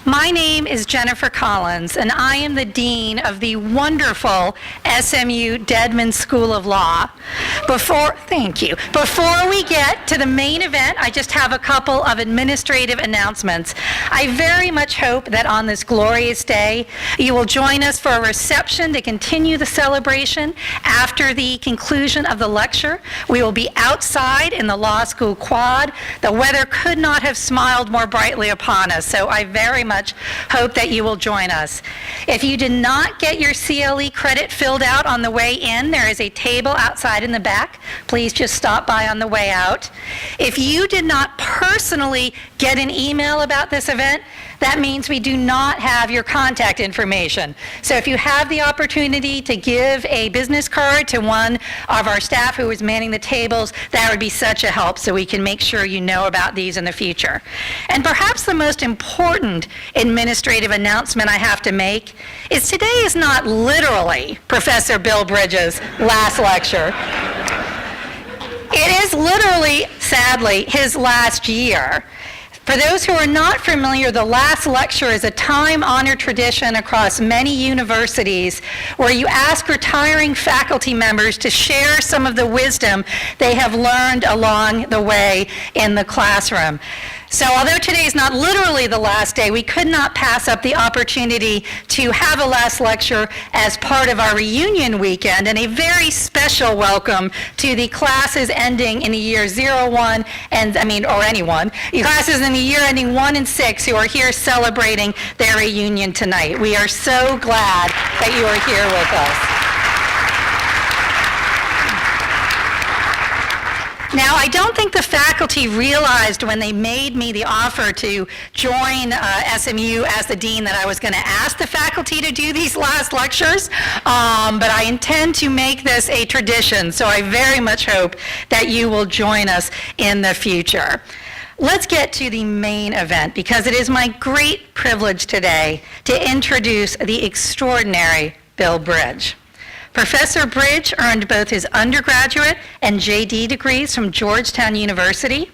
My name is Jennifer Collins, and I am the Dean of the wonderful SMU Dedman School of Law. Before we get to the main event, I just have a couple of administrative announcements. I very much hope that on this glorious day, you will join us for a reception to continue the celebration. After the conclusion of the lecture, we will be outside in the law school quad. The weather could not have smiled more brightly upon us, so I very much hope that you will join us. If you did not get your CLE credit filled out on the way in, there is a table outside in the back. Please just stop by on the way out. If you did not personally get an email about this event, that means we do not have your contact information. So if you have the opportunity to give a business card to one of our staff who is manning the tables, that would be such a help so we can make sure you know about these in the future. And perhaps the most important administrative announcement I have to make is today is not literally Professor Bill Bridges' last lecture. It is literally, sadly, his last year. For those who are not familiar, the last lecture is a time-honored tradition across many universities where you ask retiring faculty members to share some of the wisdom they have learned along the way in the classroom. So although today is not literally the last day, we could not pass up the opportunity to have a last lecture as part of our reunion weekend, and a very special welcome to the classes ending in the year 01, or anyone, classes in the year ending 1 and 6 who are here celebrating their reunion tonight. We are so glad that you are here with us. Now, I don't think the faculty realized when they made me the offer to join SMU as the dean that I was going to ask the faculty to do these last lectures, but I intend to make this a tradition, so I very much hope that you will join us in the future. Let's get to the main event, because it is my great privilege today to introduce the extraordinary Bill Bridge. Professor Bridge earned both his undergraduate and JD degrees from Georgetown University,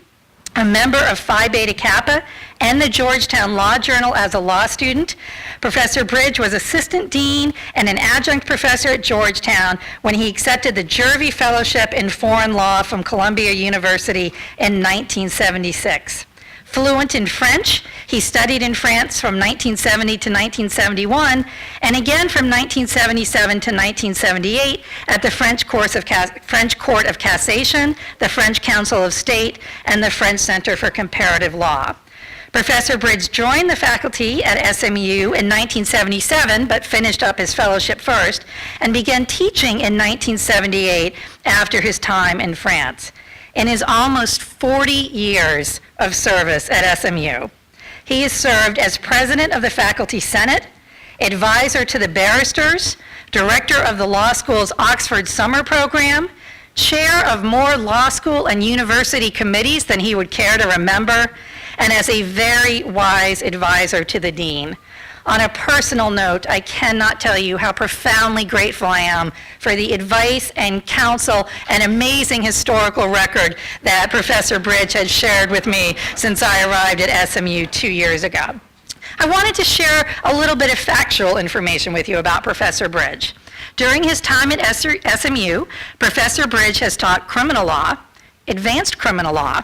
a member of Phi Beta Kappa and the Georgetown Law Journal as a law student. Professor Bridge was assistant dean and an adjunct professor at Georgetown when he accepted the Jervey Fellowship in Foreign Law from Columbia University in 1976. Fluent in French, he studied in France from 1970 to 1971, and again from 1977 to 1978 at the French Court of Cassation, the French Council of State, and the French Center for Comparative Law. Professor Bridge joined the faculty at SMU in 1977, but finished up his fellowship first, and began teaching in 1978 after his time in France. In his almost 40 years of service at SMU, he has served as president of the Faculty Senate, advisor to the barristers, director of the law school's Oxford Summer Program, chair of more law school and university committees than he would care to remember, and as a very wise advisor to the dean. On a personal note, I cannot tell you how profoundly grateful I am for the advice and counsel and amazing historical record that Professor Bridge has shared with me since I arrived at SMU 2 years ago. I wanted to share a little bit of factual information with you about Professor Bridge. During his time at SMU, Professor Bridge has taught criminal law, advanced criminal law,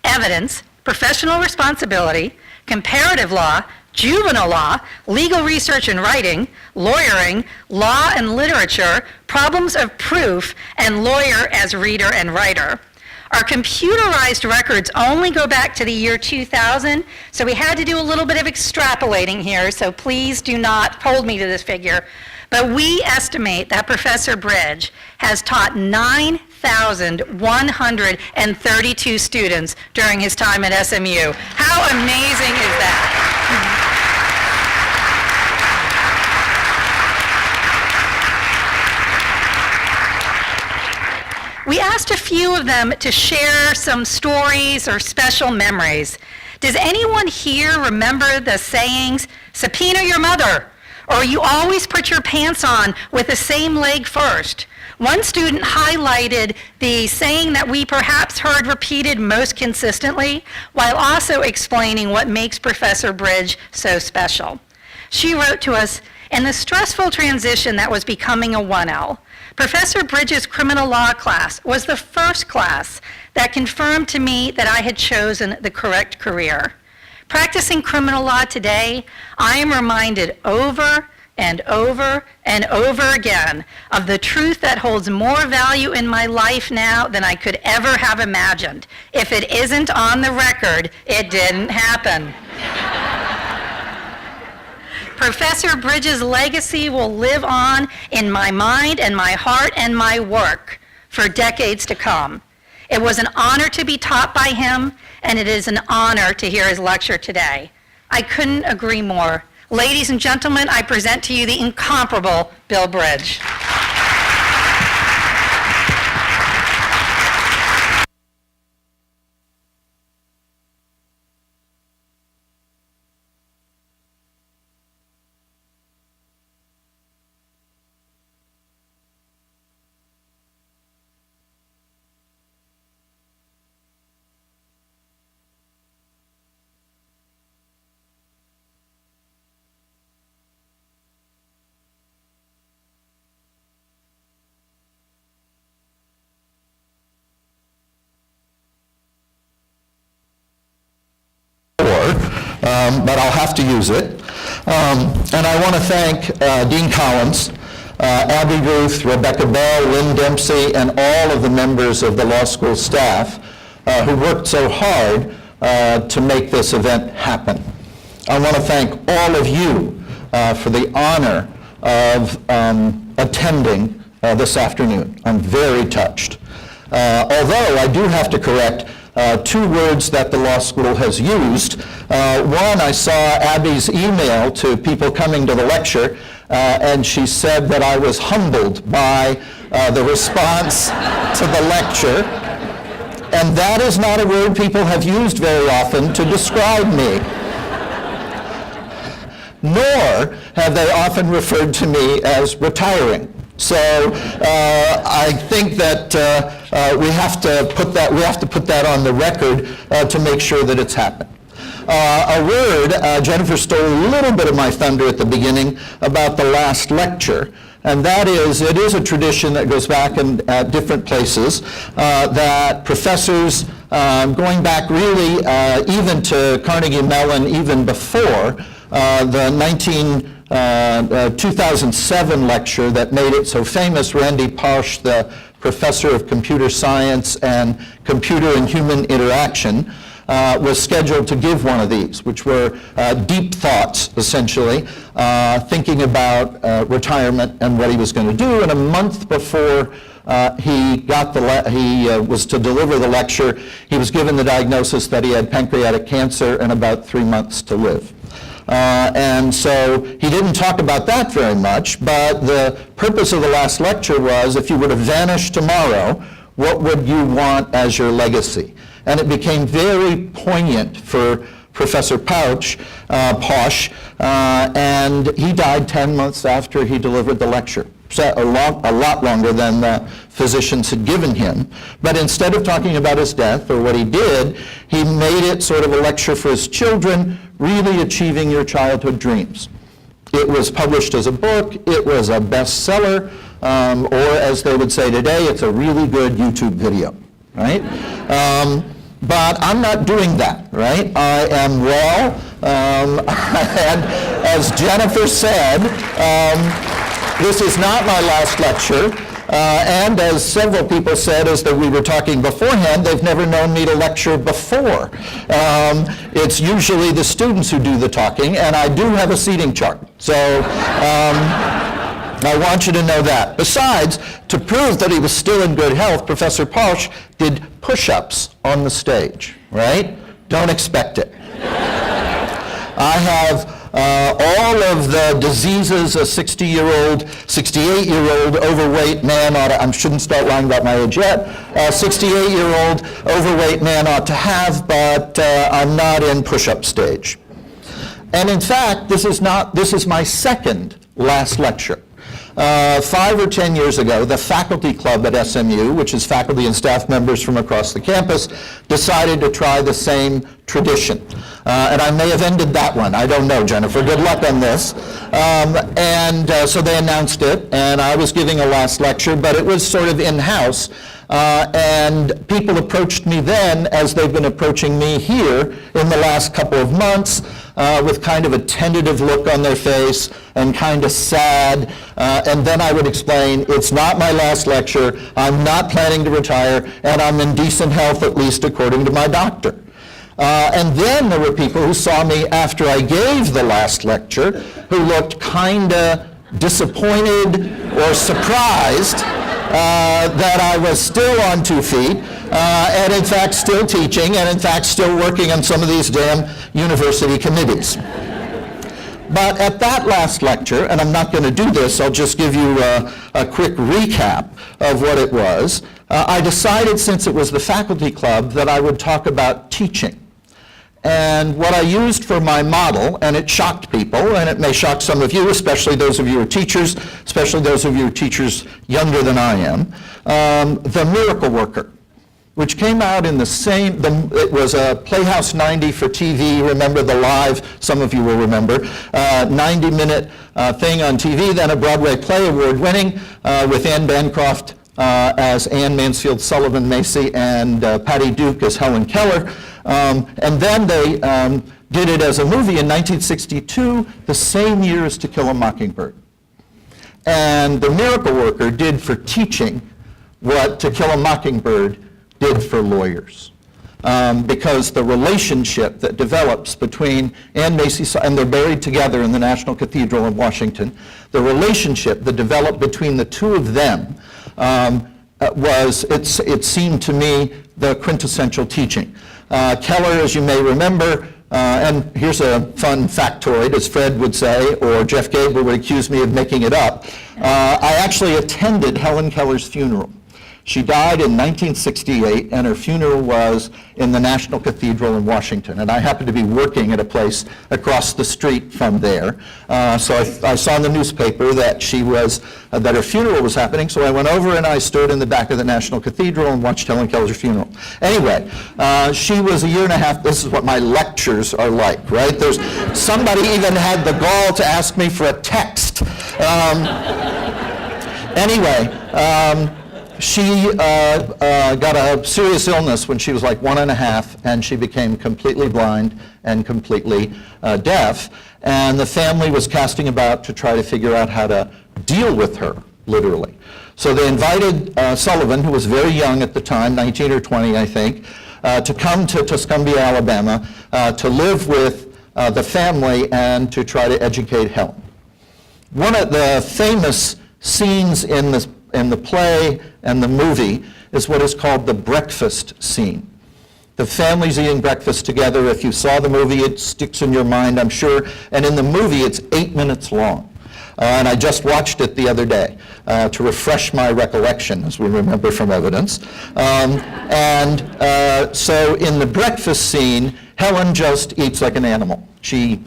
evidence, professional responsibility, comparative law, juvenile law, legal research and writing, lawyering, law and literature, problems of proof, and lawyer as reader and writer. Our computerized records only go back to the year 2000, so we had to do a little bit of extrapolating here, so please do not hold me to this figure. But we estimate that Professor Bridge has taught 9,132 students during his time at SMU. How amazing is that? We asked a few of them to share some stories or special memories. Does anyone here remember the sayings, "Subpoena your mother," or "You always put your pants on with the same leg first," One student highlighted the saying that we perhaps heard repeated most consistently, while also explaining what makes Professor Bridge so special. She wrote to us, "In the stressful transition that was becoming a 1L, Professor Bridge's criminal law class was the first class that confirmed to me that I had chosen the correct career. Practicing criminal law today, I am reminded over and over and over again of the truth that holds more value in my life now than I could ever have imagined. If it isn't on the record, it didn't happen." Professor Bridges' legacy will live on in my mind and my heart and my work for decades to come. It was an honor to be taught by him, and it is an honor to hear his lecture today. I couldn't agree more. Ladies and gentlemen, I present to you the incomparable Bill Bridge. But I'll have to use it. And I want to thank Dean Collins, Abby Ruth, Rebecca Bell, Lynn Dempsey, and all of the members of the law school staff who worked so hard to make this event happen. I want to thank all of you for the honor of attending this afternoon. I'm very touched. Although I do have to correct two words that the law school has used. One, I saw Abby's email to people coming to the lecture, and she said that I was humbled by the response to the lecture. And that is not a word people have used very often to describe me. Nor have they often referred to me as retiring. So I think that we have to put that on the record to make sure that it's happened. A word, Jennifer stole a little bit of my thunder at the beginning about the last lecture, and that is, it is a tradition that goes back in different places, that professors, going back really even to Carnegie Mellon, even before the 2007 lecture that made it so famous, Randy Pausch, the professor of computer science and computer and human interaction, was scheduled to give one of these, which were deep thoughts, essentially, thinking about retirement and what he was going to do. And a month before he was to deliver the lecture, he was given the diagnosis that he had pancreatic cancer and about 3 months to live. And so he didn't talk about that very much, but the purpose of the last lecture was, if you were to vanish tomorrow, what would you want as your legacy? And it became very poignant for Professor Pausch, and he died 10 months after he delivered the lecture. So a lot longer than the physicians had given him. But instead of talking about his death or what he did, he made it sort of a lecture for his children, really achieving your childhood dreams. It was published as a book. It was a bestseller, or as they would say today, it's a really good YouTube video, right? But I'm not doing that, right? I am well, and as Jennifer said, this is not my last lecture, and as several people said as that we were talking beforehand, they've never known me to lecture before. It's usually the students who do the talking, and I do have a seating chart. So I want you to know that. Besides, to prove that he was still in good health, Professor Pausch did push-ups on the stage, right? Don't expect it. I have all of the diseases a 60-year-old, 68-year-old overweight man ought to, I shouldn't start lying about my age yet, 68-year-old overweight man ought to have, but I'm not in push-up stage. And in fact, this is my second last lecture. 5 or 10 years ago, the faculty club at SMU, which is faculty and staff members from across the campus, decided to try the same tradition. And I may have ended that one. I don't know, Jennifer. Good luck on this. So they announced it, and I was giving a last lecture, but it was sort of in-house. And people approached me then, as they've been approaching me here in the last couple of months, with kind of a tentative look on their face and kind of sad. And then I would explain, it's not my last lecture, I'm not planning to retire, and I'm in decent health, at least according to my doctor. And then there were people who saw me after I gave the last lecture who looked kind of disappointed or surprised that I was still on 2 feet, and in fact still teaching, and in fact still working on some of these damn university committees. But at that last lecture, and I'm not going to do this, I'll just give you a quick recap of what it was, I decided, since it was the faculty club, that I would talk about teaching. And what I used for my model, and it shocked people, and it may shock some of you, especially those of you who are teachers, especially those of you who are teachers younger than I am, the miracle worker, which came out in the same, it was a Playhouse 90 for TV, remember the live, some of you will remember, 90-minute thing on TV, then a Broadway play award-winning with Anne Bancroft as Anne Mansfield Sullivan Macy and Patty Duke as Helen Keller. And then they did it as a movie in 1962, the same year as To Kill a Mockingbird. And The Miracle Worker did for teaching what To Kill a Mockingbird did for lawyers. Because the relationship that develops between Anne Macy, and they're buried together in the National Cathedral in Washington, the relationship that developed between the two of them it seemed to me, the quintessential teaching. Keller, as you may remember, and here's a fun factoid, as Fred would say, or Jeff Gable would accuse me of making it up, I actually attended Helen Keller's funeral. She died in 1968, and her funeral was in the National Cathedral in Washington. And I happened to be working at a place across the street from there. So I saw in the newspaper that that her funeral was happening. So I went over and I stood in the back of the National Cathedral and watched Helen Keller's funeral. Anyway, she was a year and a half. This is what my lectures are like, right? Somebody even had the gall to ask me for a text. She got a serious illness when she was like 1.5, and she became completely blind and completely deaf. And the family was casting about to try to figure out how to deal with her, literally. So they invited Sullivan, who was very young at the time, 19 or 20, I think, to come to Tuscumbia, Alabama, to live with the family and to try to educate Helen. One of the famous scenes in the play and the movie is what is called the breakfast scene. The family's eating breakfast together. If you saw the movie, it sticks in your mind, I'm sure. And in the movie, it's 8 minutes long. And I just watched it the other day to refresh my recollection, as we remember from evidence. So in the breakfast scene, Helen just eats like an animal. She's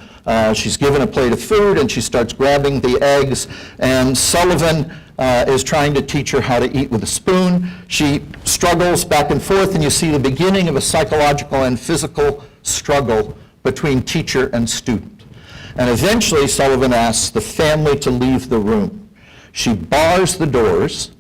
given a plate of food, and she starts grabbing the eggs, and Sullivan is trying to teach her how to eat with a spoon. She struggles back and forth, and you see the beginning of a psychological and physical struggle between teacher and student. And eventually, Sullivan asks the family to leave the room. She bars the doors,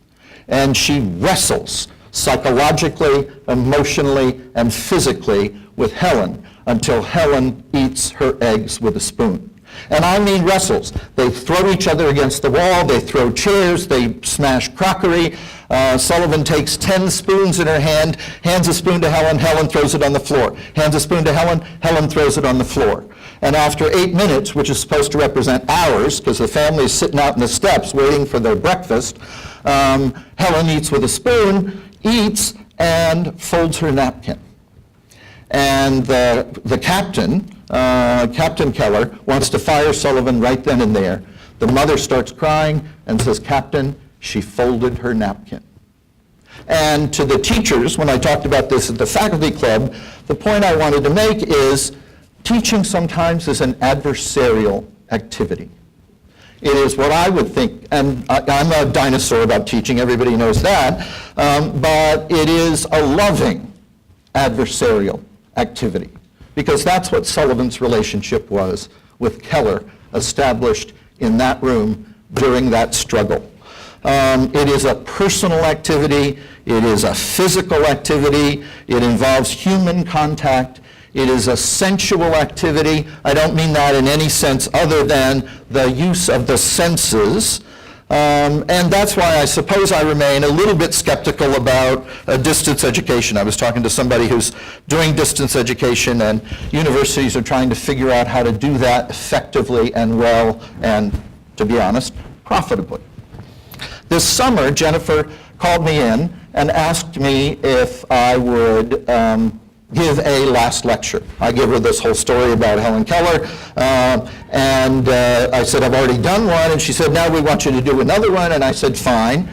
and she wrestles psychologically, emotionally, and physically with Helen until Helen eats her eggs with a spoon. And I mean wrestles. They throw each other against the wall, they throw chairs, they smash crockery. Sullivan takes 10 spoons in her hand, hands a spoon to Helen, Helen throws it on the floor. Hands a spoon to Helen, Helen throws it on the floor. And after 8 minutes, which is supposed to represent hours, because the family is sitting out in the steps waiting for their breakfast, Helen eats with a spoon, eats, and folds her napkin. And the captain, Captain Keller, wants to fire Sullivan right then and there. The mother starts crying and says, "Captain, she folded her napkin." And to the teachers, when I talked about this at the faculty club, the point I wanted to make is teaching sometimes is an adversarial activity. It is what I would think, and I'm a dinosaur about teaching, everybody knows that, but it is a loving adversarial activity, because that's what Sullivan's relationship was with Keller, established in that room during that struggle. It is a personal activity, it is a physical activity, it involves human contact, it is a sensual activity. I don't mean that in any sense other than the use of the senses. And that's why I suppose I remain a little bit skeptical about distance education. I was talking to somebody who's doing distance education, and universities are trying to figure out how to do that effectively and well and, to be honest, profitably. This summer, Jennifer called me in and asked me if I would give a last lecture. I gave her this whole story about Helen Keller, and I said, I've already done one, and she said, now we want you to do another one, and I said, fine.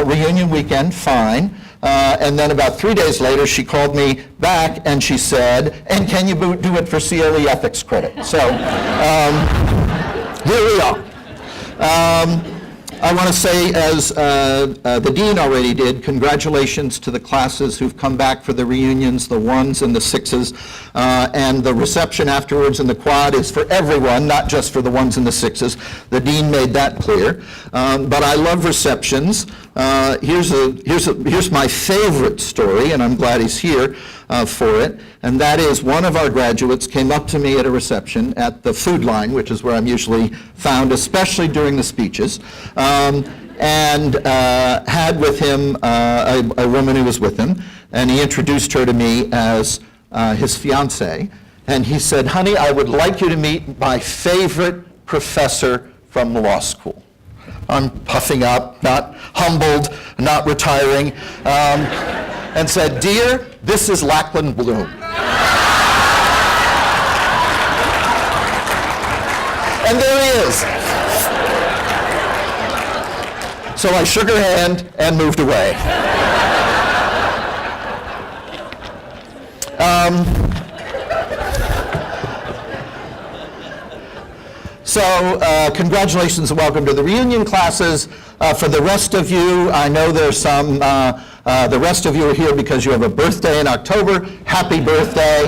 Reunion weekend, fine. And then about 3 days later, she called me back, and she said, and can you do it for CLE ethics credit? So here we are. I want to say, as the dean already did, congratulations to the classes who've come back for the reunions, the 1s and the 6s, and the reception afterwards in the quad is for everyone, not just for the 1s and the 6s. The dean made that clear. But I love receptions. Here's my favorite story, and I'm glad he's here for it, and that is one of our graduates came up to me at a reception at the food line, which is where I'm usually found, especially during the speeches, and had with him a woman who was with him, and he introduced her to me as his fiancée, and he said, honey, I would like you to meet my favorite professor from law school. I'm puffing up, not humbled, not retiring, and said, dear, this is Lachlan Bloom. And there he is. So I shook her hand and moved away. So congratulations and welcome to the reunion classes. For the rest of you, I know there's some, the rest of you are here because you have a birthday in October. Happy birthday.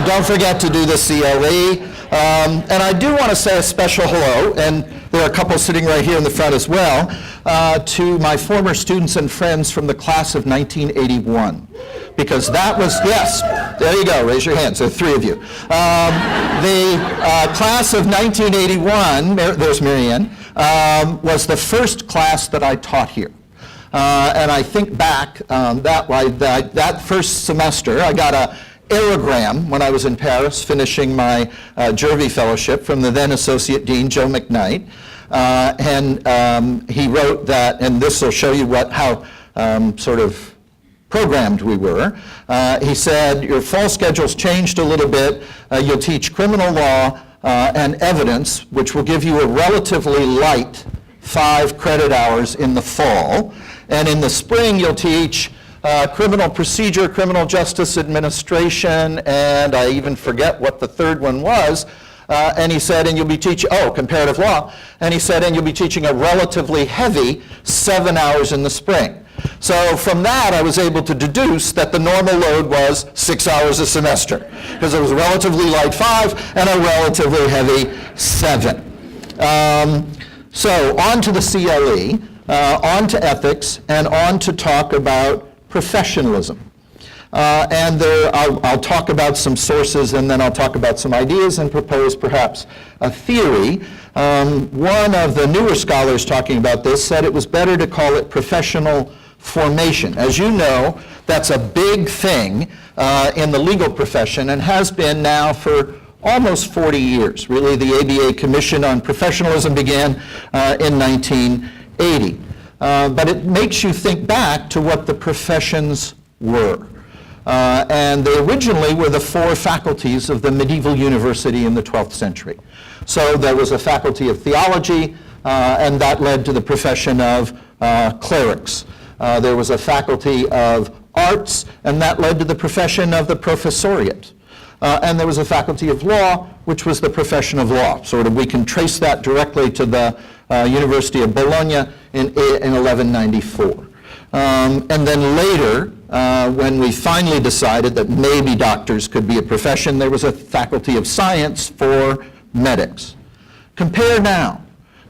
Don't forget to do the CLE. And I do want to say a special hello, and there are a couple sitting right here in the front as well, to my former students and friends from the class of 1981. Because that was, yes, there you go, raise your hands, there are 3 of you. The class of 1981, there's Marianne, was the first class that I taught here. And I think back, that first semester, I got a aerogram when I was in Paris finishing my Jervey Fellowship from the then Associate Dean, Joe McKnight. And he wrote that, and this will show you how sort of programmed we were. He said, your fall schedule's changed a little bit. You'll teach criminal law and evidence, which will give you a relatively light 5 credit hours in the fall. And in the spring, you'll teach criminal procedure, criminal justice administration, and I even forget what the third one was. And he said, and you'll be teaching, comparative law. And he said, and you'll be teaching a relatively heavy 7 hours in the spring. So from that, I was able to deduce that the normal load was 6 hours a semester, because it was a relatively light 5 and a relatively heavy 7. So on to the CLE, on to ethics, and on to talk about professionalism. And I'll talk about some sources, and then I'll talk about some ideas and propose perhaps a theory. One of the newer scholars talking about this said it was better to call it professional formation. As you know, that's a big thing in the legal profession and has been now for almost 40 years. Really, the ABA Commission on Professionalism began in 1980. But it makes you think back to what the professions were. And they originally were the 4 faculties of the medieval university in the 12th century. So there was a faculty of theology, and that led to the profession of clerics. There was a faculty of arts, and that led to the profession of the professoriate. and there was a faculty of law, which was the profession of law. Sort of, we can trace that directly to the University of Bologna in 1194. And then later, when we finally decided that maybe doctors could be a profession, there was a faculty of science for medics. Compare now.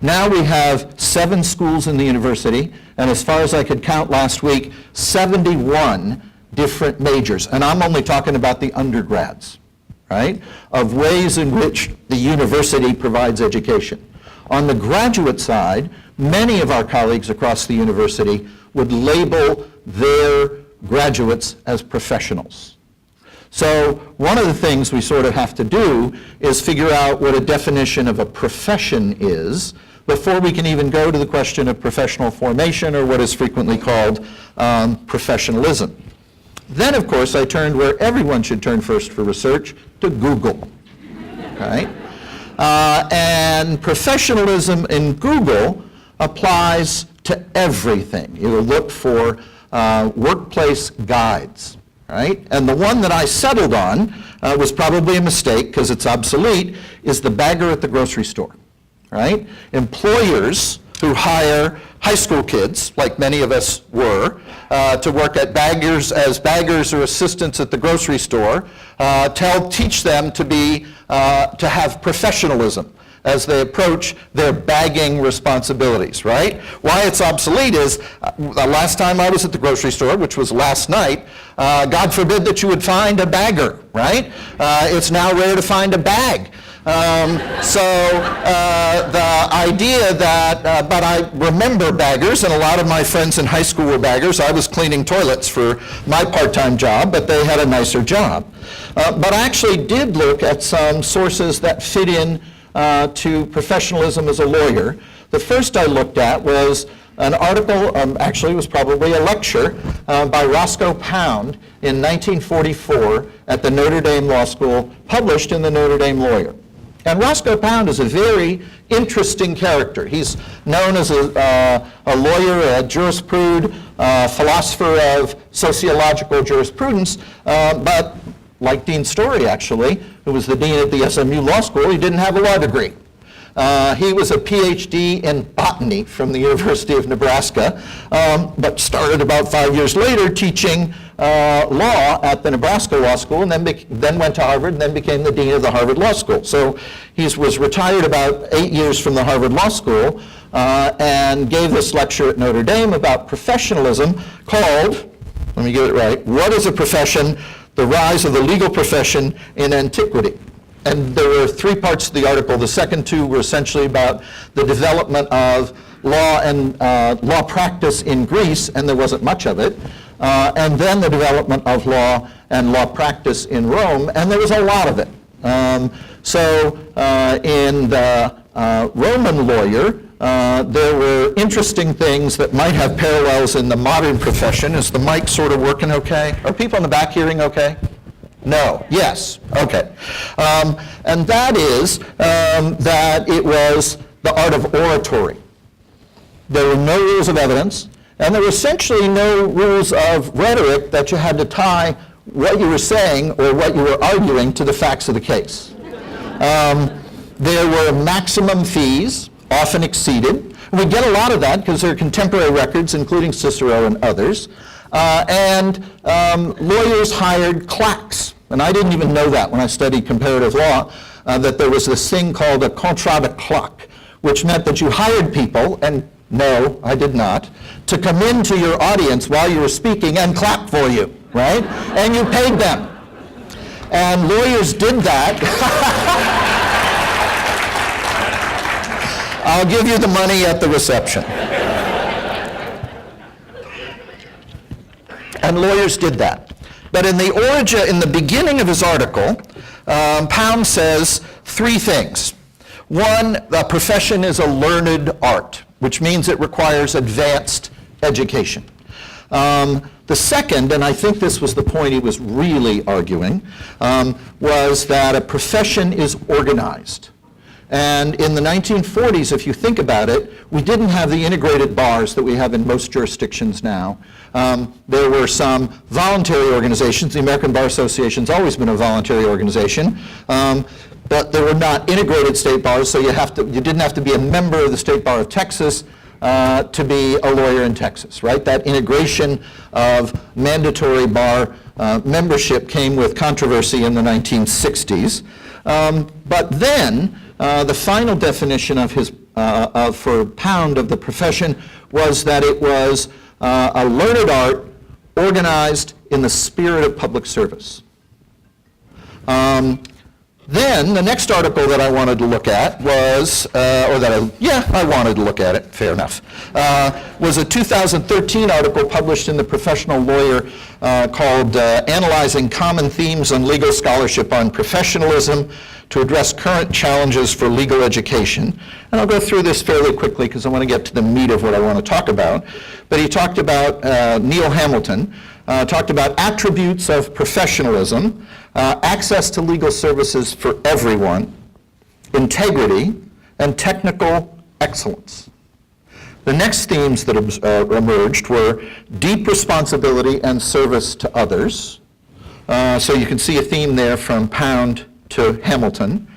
Now we have 7 schools in the university, and as far as I could count last week, 71 different majors. And I'm only talking about the undergrads, right, of ways in which the university provides education. On the graduate side, many of our colleagues across the university would label their graduates as professionals. So one of the things we sort of have to do is figure out what a definition of a profession is before we can even go to the question of professional formation, or what is frequently called professionalism. Then, of course, I turned where everyone should turn first for research, to Google, right? And professionalism in Google applies to everything. You look for workplace guides, right? And the one that I settled on was probably a mistake because it's obsolete, is the bagger at the grocery store, right? Employers who hire high school kids, like many of us were, to work as baggers or assistants at the grocery store, teach them to have professionalism as they approach their bagging responsibilities, right? Why it's obsolete is, the last time I was at the grocery store, which was last night, God forbid that you would find a bagger, right? It's now rare to find a bag. The idea that, but I remember baggers, and a lot of my friends in high school were baggers. I was cleaning toilets for my part-time job, but they had a nicer job. But I actually did look at some sources that fit in to professionalism as a lawyer. The first I looked at was an article, actually it was probably a lecture, by Roscoe Pound in 1944 at the Notre Dame Law School, published in the Notre Dame Lawyer. And Roscoe Pound is a very interesting character. He's known as a lawyer, a jurisprudent, philosopher of sociological jurisprudence, but like Dean Story, actually, who was the dean at the SMU Law School, he didn't have a law degree. He was a PhD in botany from the University of Nebraska, but started about 5 years later teaching law at the Nebraska Law School, and then went to Harvard, and then became the dean of the Harvard Law School. So he was retired about 8 years from the Harvard Law School, and gave this lecture at Notre Dame about professionalism called, let me get it right, What is a Profession? The Rise of the Legal Profession in Antiquity. And there were 3 parts to the article. The second 2 were essentially about the development of law and law practice in Greece, and there wasn't much of it. And then the development of law and law practice in Rome, and there was a lot of it. In the Roman lawyer, there were interesting things that might have parallels in the modern profession. Is the mic sort of working okay? Are people in the back hearing okay? No. Yes. Okay. And that is that it was the art of oratory. There were no rules of evidence, and there were essentially no rules of rhetoric that you had to tie what you were saying or what you were arguing to the facts of the case. There were maximum fees, often exceeded. We get a lot of that because there are contemporary records, including Cicero and others. Lawyers hired claques. And I didn't even know that when I studied comparative law, that there was this thing called a contrat de claque, which meant that you hired people, and no, I did not, to come into your audience while you were speaking and clap for you, right? And you paid them. And lawyers did that. I'll give you the money at the reception. And lawyers did that. But in the beginning of his article, Pound says 3 things. 1, the profession is a learned art, which means it requires advanced education. The second, and I think this was the point he was really arguing, was that a profession is organized. And in the 1940s, if you think about it, we didn't have the integrated bars that we have in most jurisdictions now. There were some voluntary organizations. The American Bar Association's always been a voluntary organization. But there were not integrated state bars, so you didn't have to be a member of the State Bar of Texas to be a lawyer in Texas, right? That integration of mandatory bar membership came with controversy in the 1960s. But then, the final definition of for Pound of the profession was that it was a learned art organized in the spirit of public service. Then the next article that I wanted to look at was, I wanted to look at it, fair enough, was a 2013 article published in the Professional Lawyer called Analyzing Common Themes on Legal Scholarship on Professionalism to Address Current Challenges for Legal Education. And I'll go through this fairly quickly because I want to get to the meat of what I want to talk about. But he talked about, Neil Hamilton, talked about attributes of professionalism, access to legal services for everyone, integrity, and technical excellence. The next themes that emerged were deep responsibility and service to others. So you can see a theme there from Pound to Hamilton.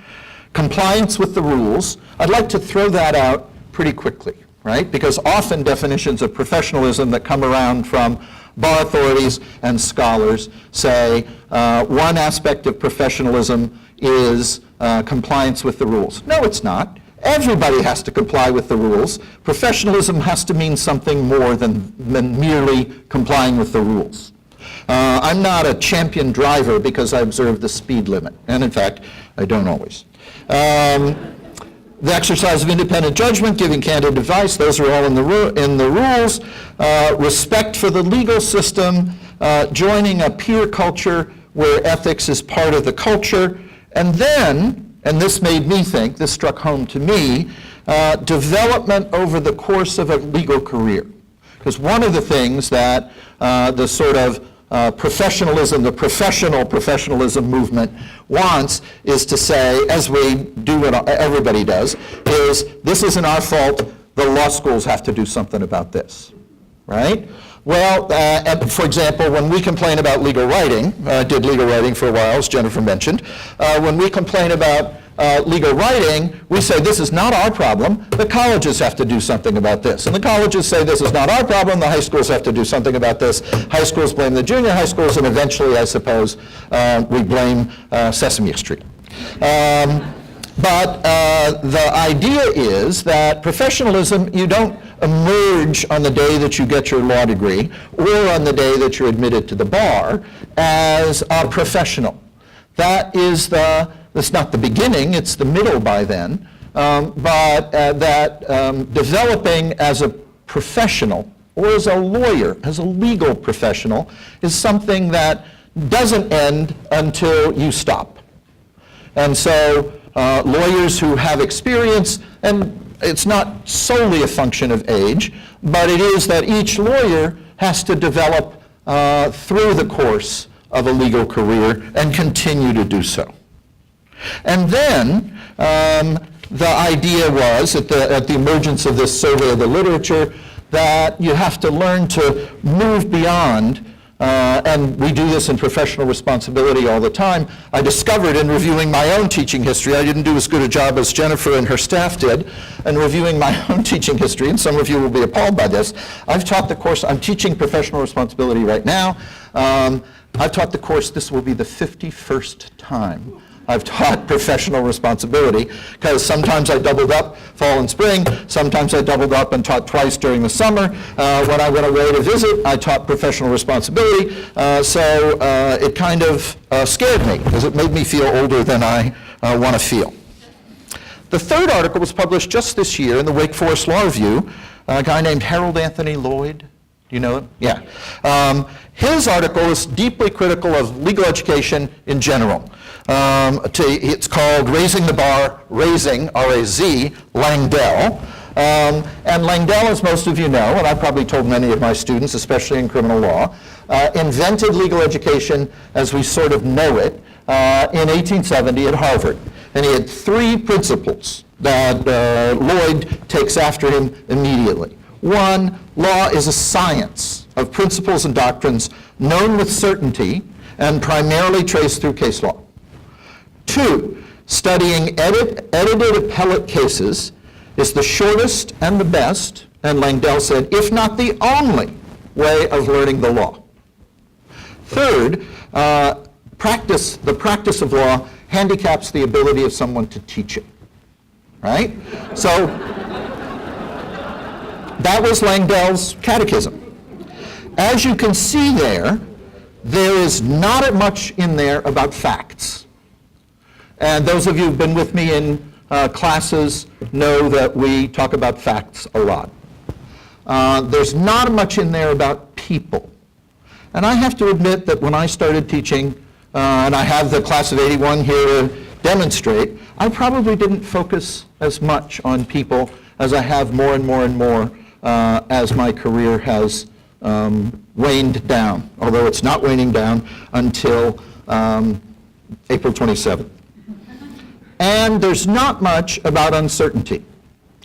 Compliance with the rules. I'd like to throw that out pretty quickly, right? Because often definitions of professionalism that come around from bar authorities and scholars say one aspect of professionalism is compliance with the rules. No, it's not. Everybody has to comply with the rules. Professionalism has to mean something more than merely complying with the rules. I'm not a champion driver because I observe the speed limit, and in fact, I don't always. The exercise of independent judgment, giving candid advice, those are all in the rules. Respect for the legal system, joining a peer culture where ethics is part of the culture, and then, and this made me think, this struck home to me, development over the course of a legal career. Because one of the things that the sort of professionalism, the professionalism movement wants is to say, as we do what everybody does, is this isn't our fault, the law schools have to do something about this, right? Well, for example, when we complain about legal writing, I did legal writing for a while, as Jennifer mentioned, when we complain about legal writing, we say this is not our problem, the colleges have to do something about this. And the colleges say this is not our problem, the high schools have to do something about this. High schools blame the junior high schools, and eventually, I suppose, we blame Sesame Street. But the idea is that professionalism, you don't emerge on the day that you get your law degree or on the day that you're admitted to the bar as a professional. That is it's not the beginning, it's the middle by then, but developing as a professional or as a lawyer, as a legal professional, is something that doesn't end until you stop. And so lawyers who have experience, and it's not solely a function of age, but it is that each lawyer has to develop through the course of a legal career and continue to do so. And then the idea was, at the emergence of this survey of the literature, that you have to learn to move beyond, and we do this in professional responsibility all the time. I discovered in reviewing my own teaching history, I didn't do as good a job as Jennifer and her staff did in reviewing my own teaching history, and some of you will be appalled by this. I've taught the course, I'm teaching professional responsibility right now. I've taught the course, this will be the 51st time I've taught professional responsibility, because sometimes I doubled up fall and spring, sometimes I doubled up and taught twice during the summer. When I went away to visit, I taught professional responsibility, so it kind of scared me, because it made me feel older than I want to feel. The third article was published just this year in the Wake Forest Law Review, a guy named Harold Anthony Lloyd. Do you know him? Yeah. His article is deeply critical of legal education in general. It's called Raising the Bar, Raising, R-A-Z, Langdell. And Langdell, as most of you know, and I've probably told many of my students, especially in criminal law, invented legal education as we sort of know it in 1870 at Harvard. And he had three principles. that Lloyd takes after him immediately. One, law is a science of principles and doctrines known with certainty and primarily traced through case law. Two, studying edited appellate cases is the shortest and the best, and Langdell said, if not the only way of learning the law. Third, the practice of law handicaps the ability of someone to teach it, right? So that was Langdell's catechism. As you can see there is not much in there about facts. And those of you who've been with me in classes know that we talk about facts a lot. There's not much in there about people. And I have to admit that when I started teaching, and I have the class of '81 here to demonstrate, I probably didn't focus as much on people as I have more and more and more as my career has waned down, although it's not waning down until April 27th. And there's not much about uncertainty.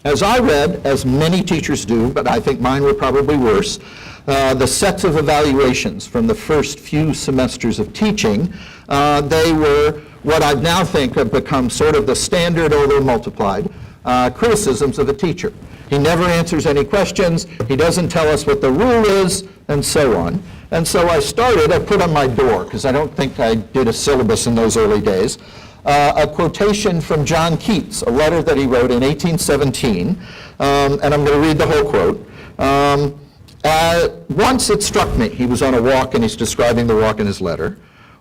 As I read, as many teachers do, but I think mine were probably worse, the sets of evaluations from the first few semesters of teaching, they were what I now think have become sort of the standard, although multiplied, criticisms of a teacher. He never answers any questions, he doesn't tell us what the rule is, and so on. And so I put on my door, because I don't think I did a syllabus in those early days, a quotation from John Keats, a letter that he wrote in 1817, and I'm going to read the whole quote. Once it struck me, he was on a walk and he's describing the walk in his letter,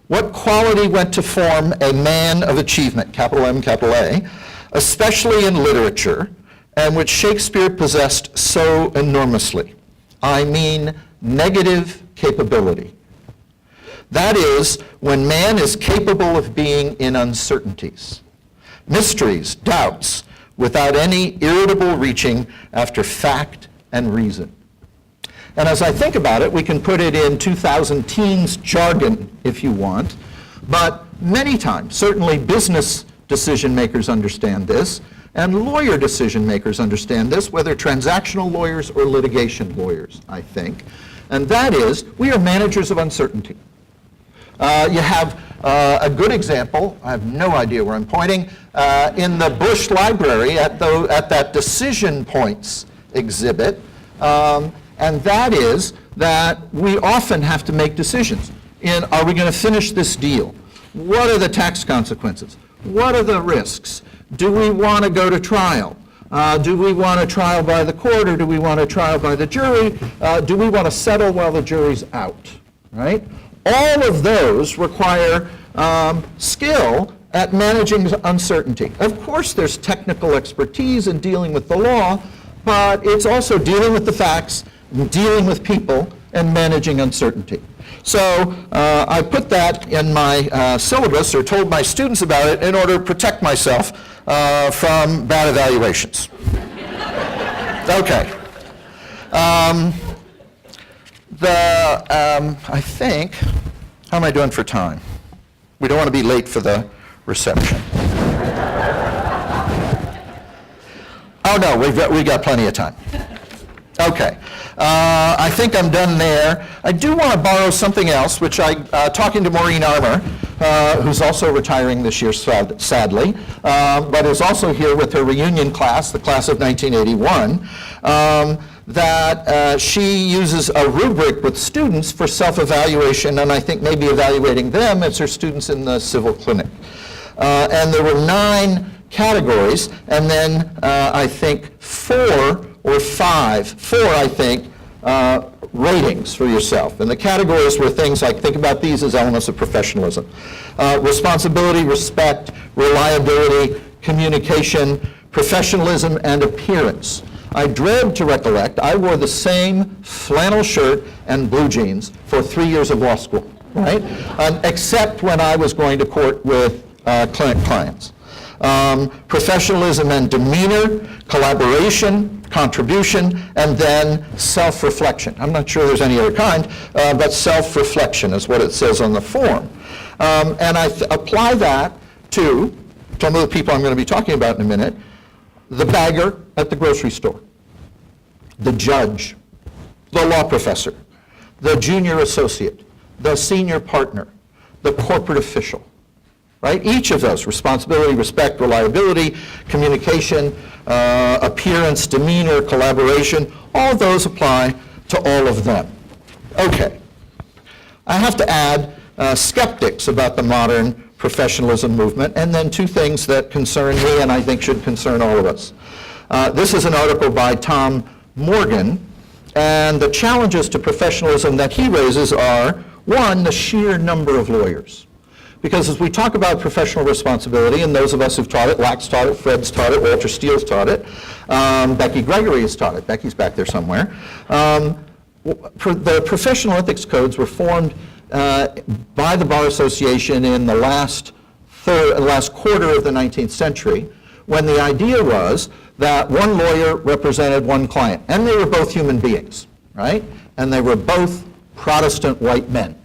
what quality went to form a man of achievement, capital M, capital A, especially in literature, and which Shakespeare possessed so enormously. I mean negative capability. That is, when man is capable of being in uncertainties, mysteries, doubts, without any irritable reaching after fact and reason. And as I think about it, we can put it in 2000 teens jargon if you want, but many times, certainly business decision makers understand this, and lawyer decision makers understand this, whether transactional lawyers or litigation lawyers, I think. And that is, we are managers of uncertainty. You have a good example, I have no idea where I'm pointing, in the Bush Library at that decision points exhibit, and that is that we often have to make decisions. Are we going to finish this deal? What are the tax consequences? What are the risks? Do we want to go to trial? Do we want a trial by the court, or do we want a trial by the jury? Do we want to settle while the jury's out, right? All of those require skill at managing uncertainty. Of course, there's technical expertise in dealing with the law, but it's also dealing with the facts, dealing with people, and managing uncertainty. So I put that in my syllabus, or told my students about it, in order to protect myself from bad evaluations. Okay. I think, how am I doing for time? We don't want to be late for the reception. Oh no, we got plenty of time. Okay. I think I'm done there. I do want to borrow something else, which talking to Maureen Armour, who's also retiring this year, sadly, but is also here with her reunion class, the class of 1981, that she uses a rubric with students for self-evaluation, and I think maybe evaluating them as her students in the civil clinic. And there were 9 categories, and then I think 4 or 5, I think, ratings for yourself. And the categories were things like, think about these as elements of professionalism. Responsibility, respect, reliability, communication, professionalism, and appearance. I dread to recollect, I wore the same flannel shirt and blue jeans for 3 years of law school, right? Except when I was going to court with clients. Professionalism and demeanor, collaboration, contribution, and then self-reflection. I'm not sure there's any other kind, but self-reflection is what it says on the form. And I apply that to some of the people I'm going to be talking about in a minute. the bagger at the grocery store, the judge, the law professor, the junior associate, the senior partner, the corporate official, right? Each of those, responsibility, respect, reliability, communication, appearance, demeanor, collaboration, all of those apply to all of them. Okay. I have to add skeptics about the modern professionalism movement, and then two things that concern me and I think should concern all of us. This is an article by Tom Morgan, and the challenges to professionalism that he raises are, one, the sheer number of lawyers. Because as we talk about professional responsibility, and those of us who've taught it, Lax taught it, Fred's taught it, Walter Steele's taught it, Becky Gregory has taught it, Becky's back there somewhere, the professional ethics codes were formed by the Bar Association in the last quarter of the 19th century, when the idea was that one lawyer represented one client, and they were both human beings, right? And they were both Protestant white men,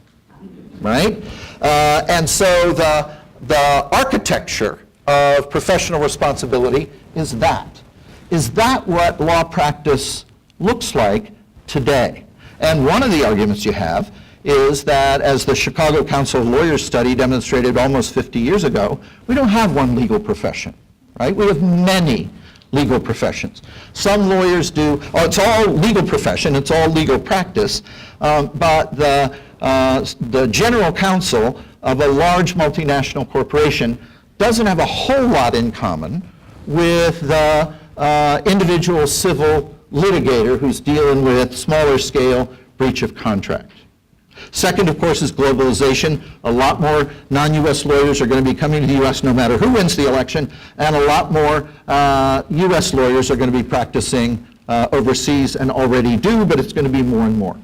right? And so the architecture of professional responsibility is that. Is that what law practice looks like today? And one of the arguments you have is that, as the Chicago Council of Lawyers study demonstrated almost 50 years ago, we don't have one legal profession, right? We have many legal professions. Some lawyers do, it's all legal profession, it's all legal practice, but the general counsel of a large multinational corporation doesn't have a whole lot in common with the individual civil litigator who's dealing with smaller scale breach of contract. Second, of course, is globalization. A lot more non-U.S. lawyers are going to be coming to the U.S. no matter who wins the election, and a lot more U.S. lawyers are going to be practicing overseas and already do, but it's going to be more and more.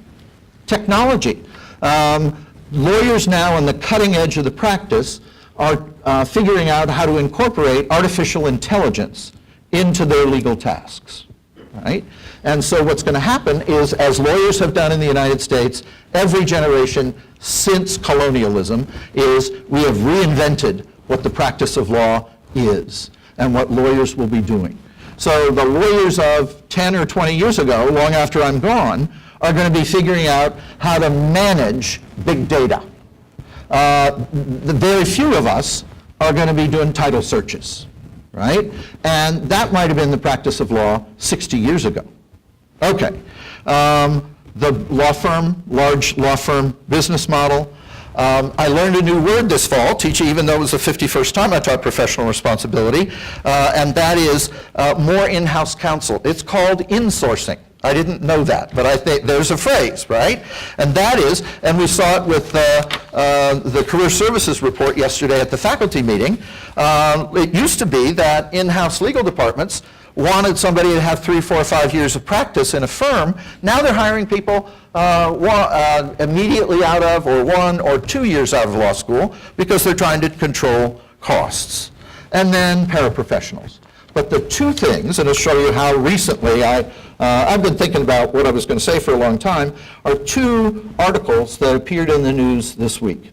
Technology. Lawyers now on the cutting edge of the practice are figuring out how to incorporate artificial intelligence into their legal tasks, right? And so what's going to happen is, as lawyers have done in the United States, every generation since colonialism, is we have reinvented what the practice of law is and what lawyers will be doing. So the lawyers of 10 or 20 years ago, long after I'm gone, are going to be figuring out how to manage big data. Very few of us are going to be doing title searches, right? And that might have been the practice of law 60 years ago. Okay. The law firm, large law firm business model. I learned a new word this fall, teaching, even though it was the 51st time I taught professional responsibility, and that is more in-house counsel. It's called insourcing. I didn't know that, but I think there's a phrase, right? And that is, and we saw it with the Career Services report yesterday at the faculty meeting. It used to be that in-house legal departments wanted somebody to have 3, 4, 5 years of practice in a firm. Now they're hiring people immediately out of, or 1 or 2 years out of law school, because they're trying to control costs. And then paraprofessionals. But the two things, and I'll show you how recently I've been thinking about what I was going to say for a long time, are two articles that appeared in the news this week.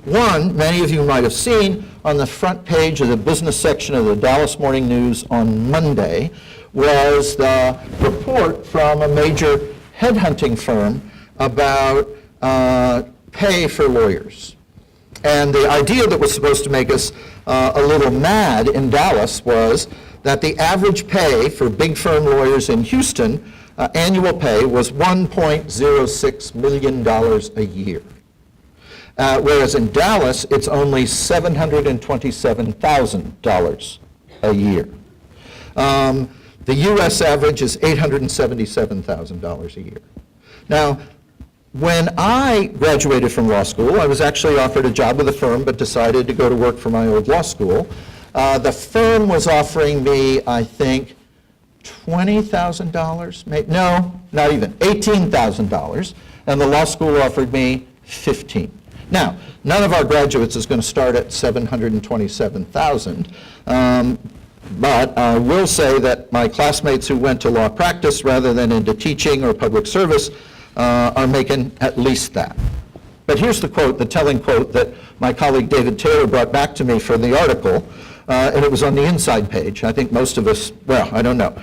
One, many of you might have seen on the front page of the business section of the Dallas Morning News on Monday, was the report from a major headhunting firm about pay for lawyers. And the idea that was supposed to make us a little mad in Dallas was that the average pay for big firm lawyers in Houston, annual pay, was $1.06 million a year. Whereas in Dallas, it's only $727,000 a year. The U.S. average is $877,000 a year. Now, when I graduated from law school, I was actually offered a job with a firm, but decided to go to work for my old law school. The firm was offering me, I think, $20,000, no, not even, $18,000, and the law school offered me $15,000. Now, none of our graduates is going to start at $727,000, but I will say that my classmates who went to law practice rather than into teaching or public service are making at least that. But here's the quote, the telling quote that my colleague David Taylor brought back to me for the article. and it was on the inside page. I think most of us, well, I don't know.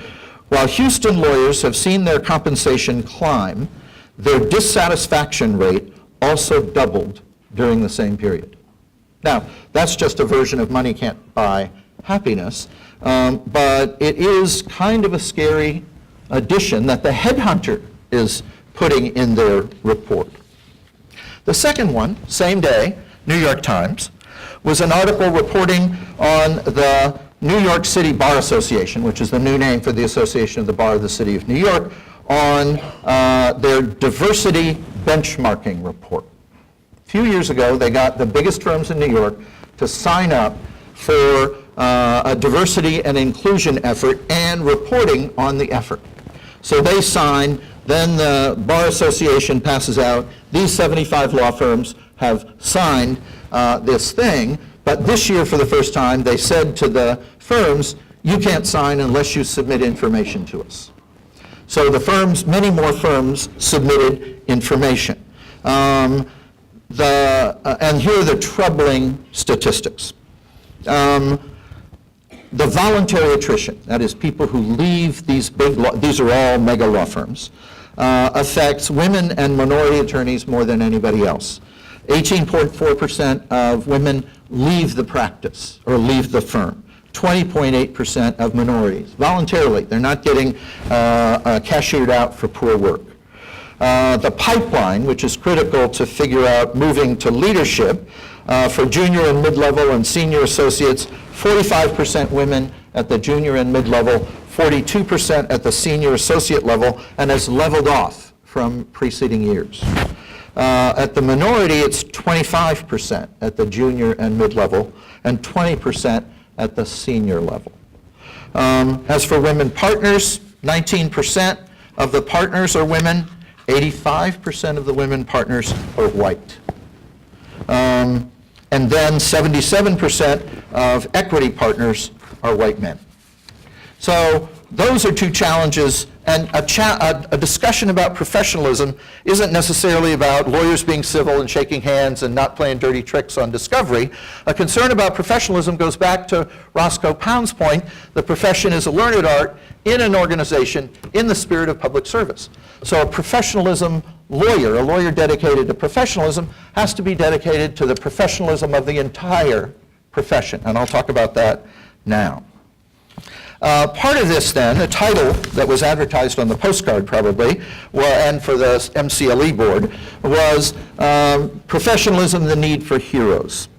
While Houston lawyers have seen their compensation climb, their dissatisfaction rate also doubled during the same period. Now, that's just a version of money can't buy happiness, but it is kind of a scary addition that the headhunter is putting in their report. The second one, same day, New York Times, was an article reporting on the New York City Bar Association, which is the new name for the Association of the Bar of the City of New York, on their diversity benchmarking report. A few years ago, they got the biggest firms in New York to sign up for a diversity and inclusion effort and reporting on the effort. So they sign, then the Bar Association passes out, these 75 law firms have signed this thing, but this year for the first time they said to the firms, you can't sign unless you submit information to us. So the firms, many more firms submitted information. And here are the troubling statistics. The voluntary attrition, that is people who leave these these are all mega law firms, affects women and minority attorneys more than anybody else. 18.4% of women leave the practice or leave the firm. 20.8% of minorities, voluntarily. They're not getting cashiered out for poor work. The pipeline, which is critical to figure out moving to leadership, for junior and mid-level and senior associates, 45% women at the junior and mid-level, 42% at the senior associate level, and has leveled off from preceding years. At the minority, it's 25% at the junior and mid-level, and 20% at the senior level. As for women partners, 19% of the partners are women, 85% of the women partners are white. And then 77% of equity partners are white men. So those are two challenges, and a discussion about professionalism isn't necessarily about lawyers being civil and shaking hands and not playing dirty tricks on discovery. A concern about professionalism goes back to Roscoe Pound's point: the profession is a learned art in an organization in the spirit of public service. So a professionalism lawyer, a lawyer dedicated to professionalism, has to be dedicated to the professionalism of the entire profession, and I'll talk about that now. Part of this then, the title that was advertised on the postcard probably, and for the MCLE board, was Professionalism, the Need for Heroes.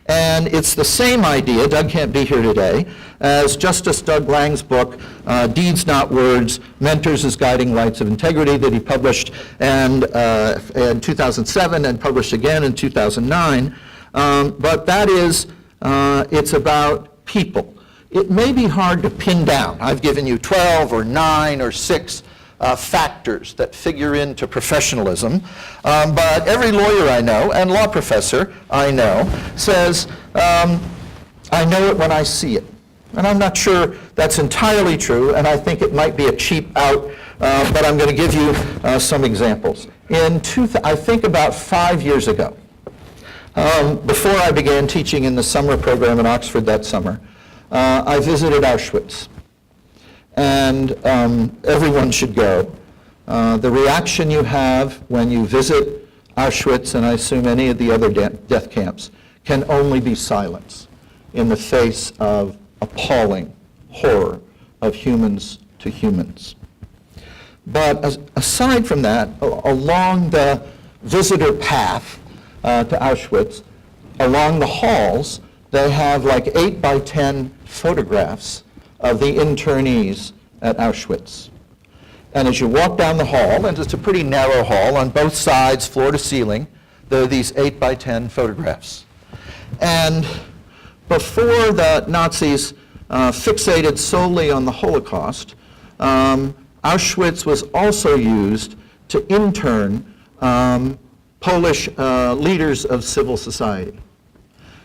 And it's the same idea, Doug can't be here today, as Justice Doug Lang's book, Deeds Not Words, Mentors as Guiding Lights of Integrity, that he published in 2007 and published again in 2009. But that is, it's about people. It may be hard to pin down. I've given you 12 or 9 or 6 factors that figure into professionalism, but every lawyer I know and law professor I know says, I know it when I see it. And I'm not sure that's entirely true, and I think it might be a cheap out, but I'm going to give you some examples. I think about 5 years ago, before I began teaching in the summer program in Oxford that summer, I visited Auschwitz, and everyone should go. The reaction you have when you visit Auschwitz, and I assume any of the other death camps, can only be silence in the face of appalling horror of humans to humans. But aside from that, along the visitor path to Auschwitz, along the halls, they have like 8 by 10 photographs of the internees at Auschwitz. And as you walk down the hall, and it's a pretty narrow hall on both sides, floor to ceiling, there are these 8 by 10 photographs. And before the Nazis fixated solely on the Holocaust, Auschwitz was also used to intern Polish leaders of civil society.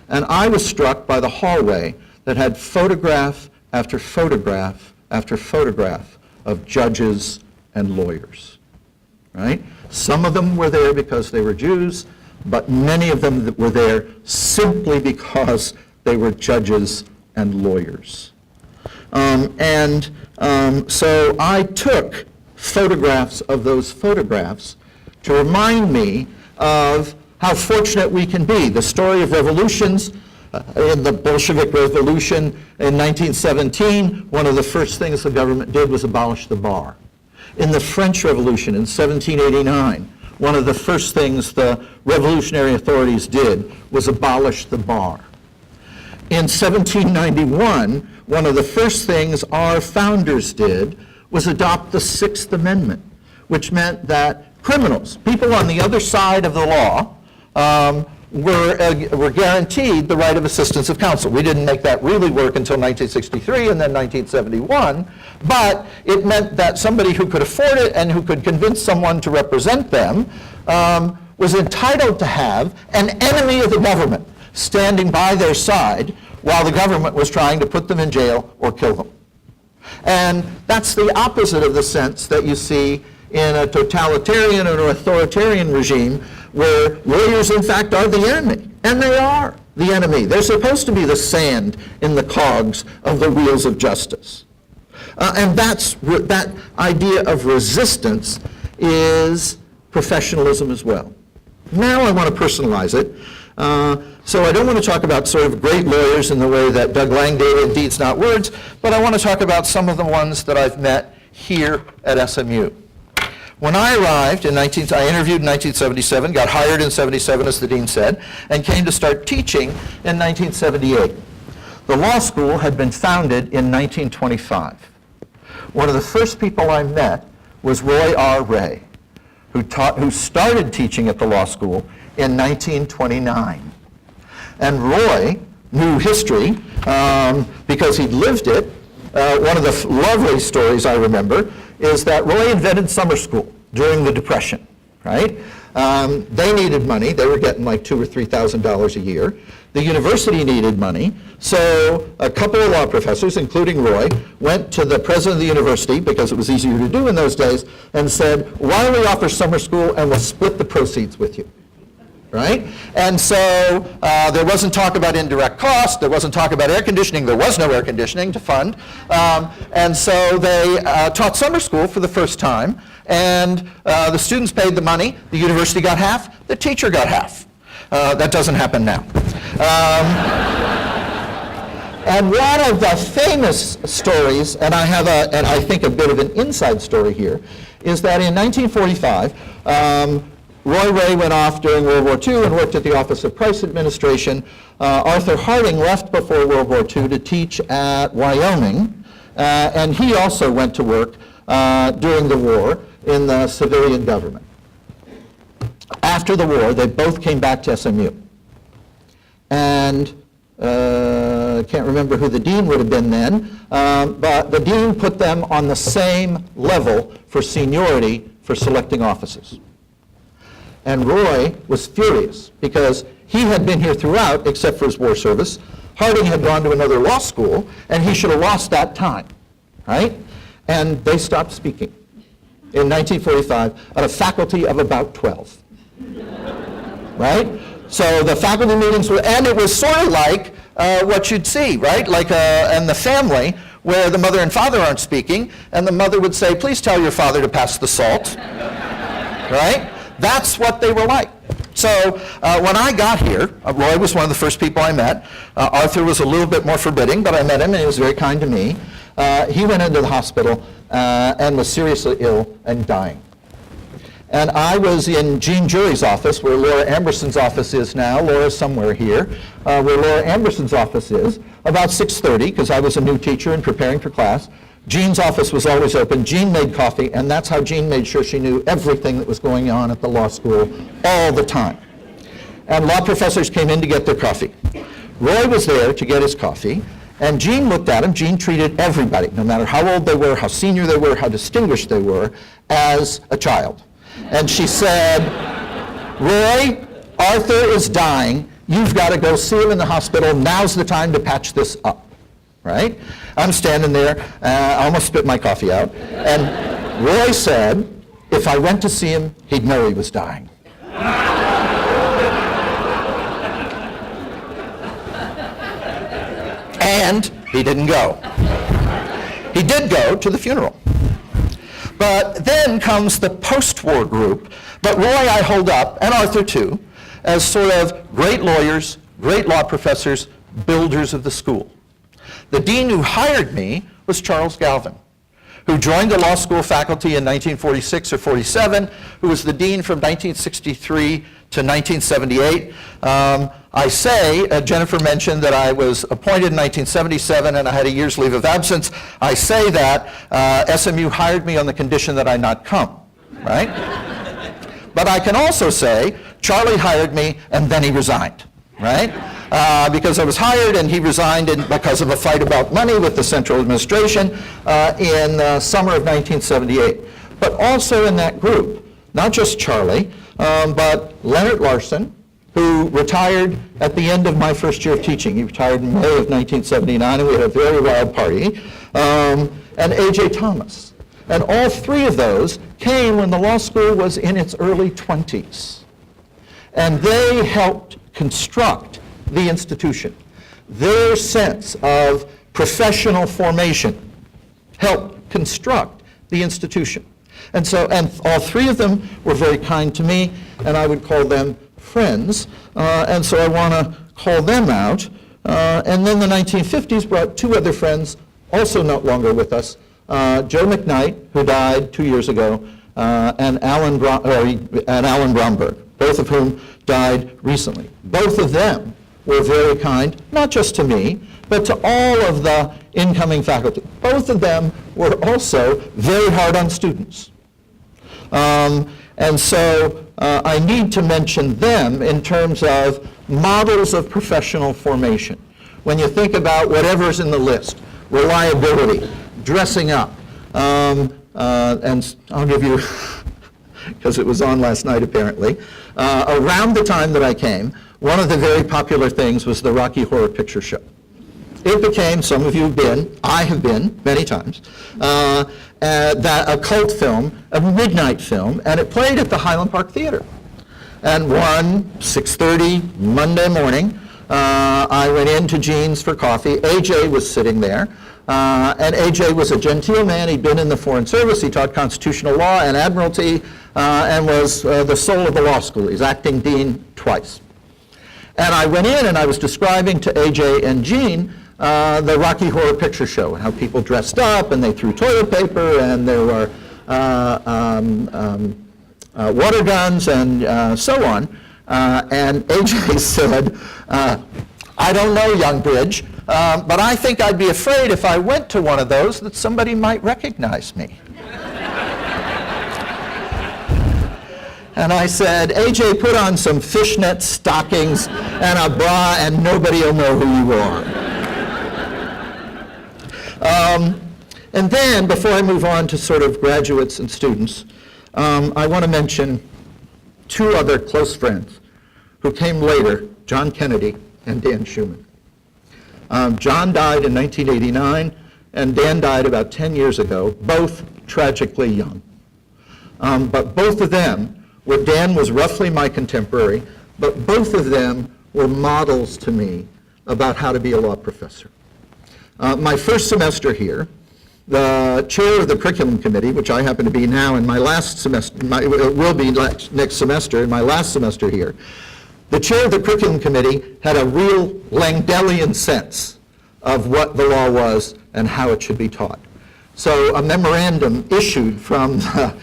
And I was struck by the hallway that had photograph after photograph after photograph of judges and lawyers, right? Some of them were there because they were Jews, but many of them were there simply because they were judges and lawyers. So I took photographs of those photographs to remind me of how fortunate we can be. The story of revolutions. In the Bolshevik Revolution in 1917, one of the first things the government did was abolish the bar. In the French Revolution in 1789, one of the first things the revolutionary authorities did was abolish the bar. In 1791, one of the first things our founders did was adopt the Sixth Amendment, which meant that criminals, people on the other side of the law, were guaranteed the right of assistance of counsel. We didn't make that really work until 1963 and then 1971, but it meant that somebody who could afford it and who could convince someone to represent them was entitled to have an enemy of the government standing by their side while the government was trying to put them in jail or kill them. And that's the opposite of the sense that you see in a totalitarian or authoritarian regime where lawyers, in fact, are the enemy. And they are the enemy. They're supposed to be the sand in the cogs of the wheels of justice. And that idea of resistance is professionalism as well. Now I want to personalize it. So I don't want to talk about sort of great lawyers in the way that Doug Lang did in Deeds Not Words, but I want to talk about some of the ones that I've met here at SMU. When I arrived I interviewed in 1977, got hired in 77, as the dean said, and came to start teaching in 1978. The law school had been founded in 1925. One of the first people I met was Roy R. Ray, who started teaching at the law school in 1929. And Roy knew history because he'd lived it. One of the lovely stories I remember is that Roy invented summer school during the Depression, right? They needed money. They were getting like $2,000 or $3,000 a year. The university needed money, so a couple of law professors, including Roy, went to the president of the university, because it was easier to do in those days, and said, why don't we offer summer school and we'll split the proceeds with you? Right? And so there wasn't talk about indirect cost, there wasn't talk about air conditioning, there was no air conditioning to fund. And so they taught summer school for the first time, and the students paid the money, the university got half, the teacher got half. That doesn't happen now. And one of the famous stories, and I have I think a bit of an inside story here, is that in 1945, Roy Ray went off during World War II and worked at the Office of Price Administration. Arthur Harding left before World War II to teach at Wyoming, and he also went to work during the war in the civilian government. After the war, they both came back to SMU. And I can't remember who the dean would have been then, but the dean put them on the same level for seniority for selecting offices. And Roy was furious because he had been here throughout except for his war service. Harding had gone to another law school, and he should have lost that time, right? And they stopped speaking in 1945 at a faculty of about 12, right? So the faculty meetings were, and it was sort of like what you'd see, right? Like in the family where the mother and father aren't speaking, and the mother would say, please tell your father to pass the salt, right? That's what they were like. So when I got here, Roy was one of the first people I met. Arthur was a little bit more forbidding, but I met him and he was very kind to me. He went into the hospital and was seriously ill and dying. And I was in Jean Jury's office, where Laura Amberson's office is now. Laura's somewhere here, where Laura Amberson's office is, about 6:30, because I was a new teacher and preparing for class. Jean's office was always open. Jean made coffee, and that's how Jean made sure she knew everything that was going on at the law school all the time. And law professors came in to get their coffee. Roy was there to get his coffee, and Jean looked at him. Jean treated everybody, no matter how old they were, how senior they were, how distinguished they were, as a child. And she said, Roy, Arthur is dying. You've got to go see him in the hospital. Now's the time to patch this up. Right? I'm standing there, I almost spit my coffee out, and Roy said, if I went to see him, he'd know he was dying. And he didn't go. He did go to the funeral. But then comes the post-war group. But Roy I hold up, and Arthur too, as sort of great lawyers, great law professors, builders of the school. The dean who hired me was Charles Galvin, who joined the law school faculty in 1946 or 47, who was the dean from 1963 to 1978. I say, Jennifer mentioned that I was appointed in 1977 and I had a year's leave of absence. I say that SMU hired me on the condition that I not come, right? But I can also say Charlie hired me and then he resigned, right? Because I was hired and he resigned because of a fight about money with the central administration in summer of 1978. But also in that group, not just Charlie, but Leonard Larson, who retired at the end of my first year of teaching. He retired in May of 1979, and we had a very wild party, and A.J. Thomas. And all three of those came when the law school was in its early 20s. And they helped construct the institution. Their sense of professional formation helped construct the institution. And all three of them were very kind to me, and I would call them friends. And so I want to call them out. And then the 1950s brought two other friends, also no longer with us, Joe McKnight, who died 2 years ago, and Alan Bromberg, both of whom died recently. Both of them were very kind, not just to me, but to all of the incoming faculty. Both of them were also very hard on students. And so I need to mention them in terms of models of professional formation. When you think about whatever's in the list, reliability, dressing up, and I'll give you, because it was on last night apparently, around the time that I came, one of the very popular things was the Rocky Horror Picture Show. It became, some of you have been, I have been many times, a cult film, a midnight film, and it played at the Highland Park Theater. And one 6:30 Monday morning, I went into Jean's for coffee. AJ was sitting there, and AJ was a genteel man. He'd been in the Foreign Service. He taught constitutional law and admiralty, and was the soul of the law school. He's acting dean twice. And I went in and I was describing to AJ and Jean the Rocky Horror Picture Show, and how people dressed up and they threw toilet paper and there were water guns and so on. And AJ said, I don't know, young Bridge, but I think I'd be afraid if I went to one of those that somebody might recognize me. And I said, AJ, put on some fishnet stockings and a bra and nobody will know who you are. And then, before I move on to sort of graduates and students, I want to mention two other close friends who came later, John Kennedy and Dan Schumann. John died in 1989, and Dan died about 10 years ago, both tragically young. But both of them, where Dan was roughly my contemporary, but both of them were models to me about how to be a law professor. My first semester here, the chair of the curriculum committee, which I happen to be now in my last semester, will be next semester, in my last semester here, the chair of the curriculum committee had a real Langdellian sense of what the law was and how it should be taught. So a memorandum issued from the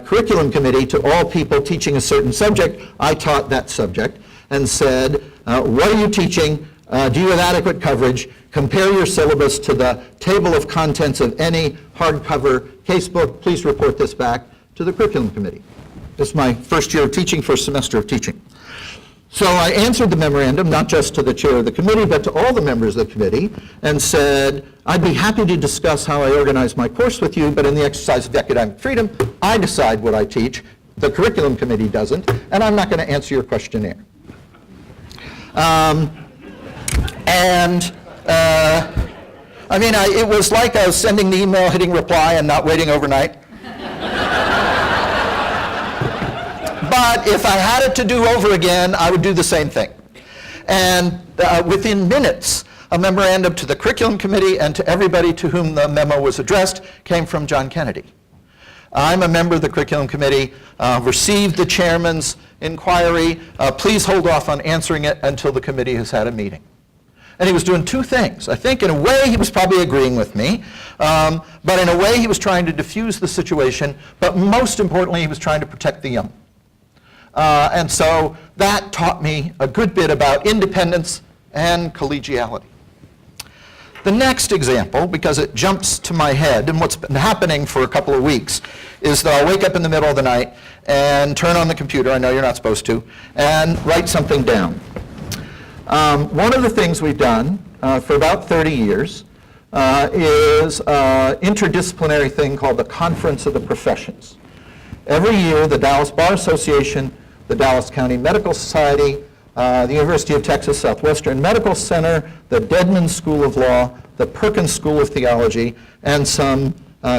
curriculum committee to all people teaching a certain subject, I taught that subject, and said, what are you teaching? Do you have adequate coverage? Compare your syllabus to the table of contents of any hardcover casebook. Please report this back to the curriculum committee. This is my first year of teaching, first semester of teaching. So I answered the memorandum, not just to the chair of the committee, but to all the members of the committee, and said, I'd be happy to discuss how I organize my course with you, but in the exercise of academic freedom, I decide what I teach. The curriculum committee doesn't, and I'm not going to answer your questionnaire. It was like I was sending the email, hitting reply, and not waiting overnight. But if I had it to do over again, I would do the same thing. And within minutes, A memorandum to the curriculum committee and to everybody to whom the memo was addressed came from John Kennedy. I'm a member of the curriculum committee, received the chairman's inquiry. Please hold off on answering it until the committee has had a meeting. And he was doing two things. I think in a way he was probably agreeing with me, but in a way he was trying to diffuse the situation, but most importantly he was trying to protect the young. And so that taught me a good bit about independence and collegiality. The next example, because it jumps to my head, and what's been happening for a couple of weeks, is that I'll wake up in the middle of the night and turn on the computer, I know you're not supposed to, and write something down. One of the things we've done for about 30 years is an interdisciplinary thing called the Conference of the Professions. Every year, the Dallas Bar Association, the Dallas County Medical Society, the University of Texas Southwestern Medical Center, the Dedman School of Law, the Perkins School of Theology, and some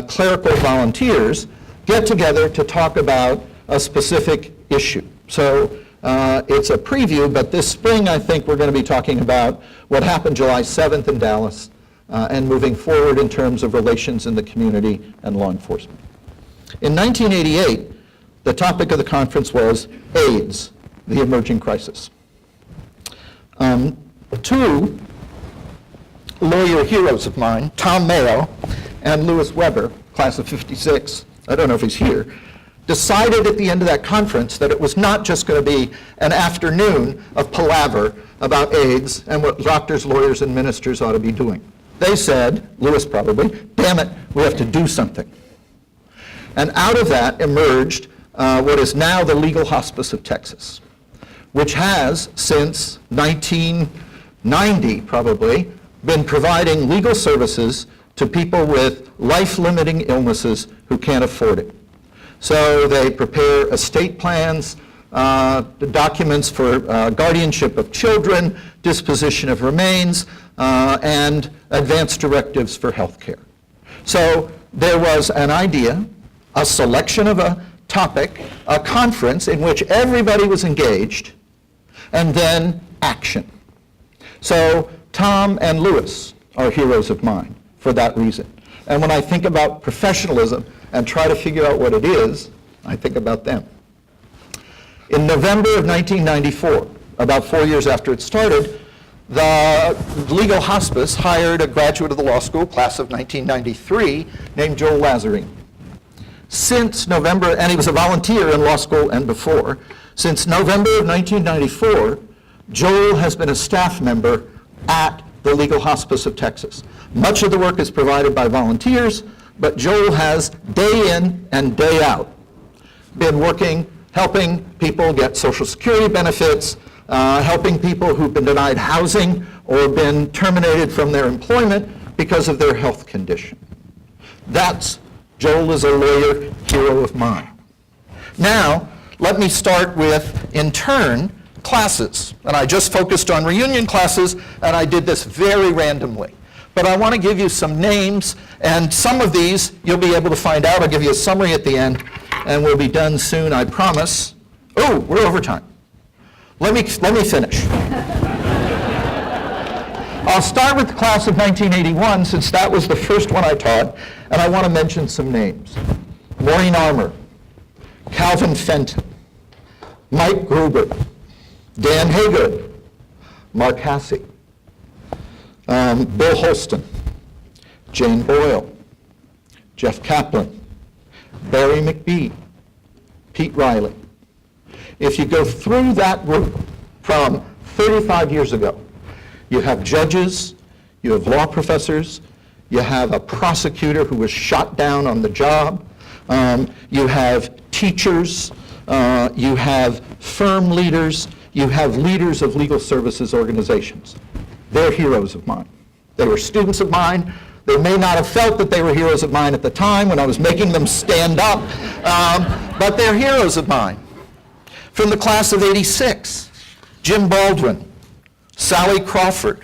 clerical volunteers get together to talk about a specific issue. So it's a preview, but this spring I think we're going to be talking about what happened July 7th in Dallas and moving forward in terms of relations in the community and law enforcement. In 1988, the topic of the conference was AIDS, the emerging crisis. Two lawyer heroes of mine, Tom Mayo and Lewis Weber, class of 56, I don't know if he's here, decided at the end of that conference that it was not just going to be an afternoon of palaver about AIDS and what doctors, lawyers, and ministers ought to be doing. They said, Lewis probably, damn it, we have to do something. And out of that emerged what is now the Legal Hospice of Texas, which has, since 1990 probably, been providing legal services to people with life-limiting illnesses who can't afford it. So they prepare estate plans, documents for guardianship of children, disposition of remains, and advance directives for health care. So there was an idea, a selection of a topic, a conference in which everybody was engaged, and then action. So Tom and Lewis are heroes of mine for that reason. And when I think about professionalism and try to figure out what it is, I think about them. In November of 1994, about 4 years after it started, the Legal Hospice hired a graduate of the law school, class of 1993, named Joel Lazarine. Since November, and he was a volunteer in law school and before, since November of 1994, Joel has been a staff member at the Legal Hospice of Texas. Much of the work is provided by volunteers, but Joel has day in and day out been working, helping people get Social Security benefits, helping people who've been denied housing or been terminated from their employment because of their health condition. Joel is a lawyer hero of mine. Now, let me start with Intern Classes. And I just focused on reunion classes, and I did this very randomly. But I want to give you some names, and some of these you'll be able to find out. I'll give you a summary at the end, and we'll be done soon, I promise. Oh, we're over time. Let me finish. I'll start with the class of 1981, since that was the first one I taught, and I want to mention some names. Maureen Armour, Calvin Fenton, Mike Gruber, Dan Haygood, Mark Hasse, Bill Holston, Jane Boyle, Jeff Kaplan, Barry McBee, Pete Riley. If you go through that group from 35 years ago, you have judges, you have law professors, you have a prosecutor who was shot down on the job, you have teachers, you have firm leaders, you have leaders of legal services organizations. They're heroes of mine. They were students of mine. They may not have felt that they were heroes of mine at the time when I was making them stand up, but they're heroes of mine. From the class of 86, Jim Baldwin, Sally Crawford,